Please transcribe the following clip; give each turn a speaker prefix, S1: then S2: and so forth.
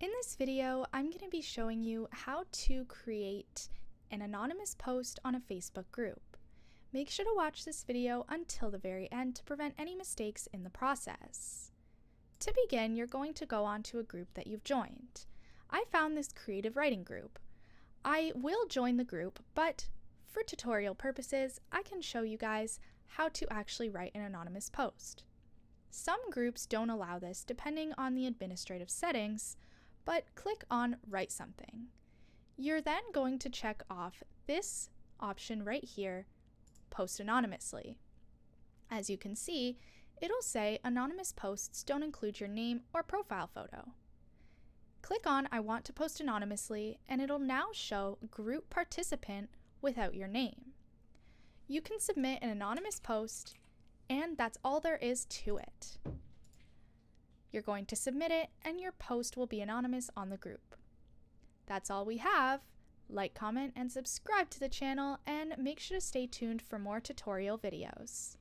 S1: In this video, I'm going to be showing you how to create an anonymous post on a Facebook group. Make sure to watch this video until the very end to prevent any mistakes in the process. To begin, you're going to go onto a group that you've joined. I found this creative writing group. I will join the group, but for tutorial purposes, I can show you guys how to actually write an anonymous post. Some groups don't allow this depending on the administrative settings, but click on Write Something. You're then going to check off this option right here, Post Anonymously. As you can see, it'll say anonymous posts don't include your name or profile photo. Click on I want to post anonymously and it'll now show group participant without your name. You can submit an anonymous post and that's all there is to it. You're going to submit it and your post will be anonymous on the group. That's all we have. Like, comment, and subscribe to the channel and make sure to stay tuned for more tutorial videos.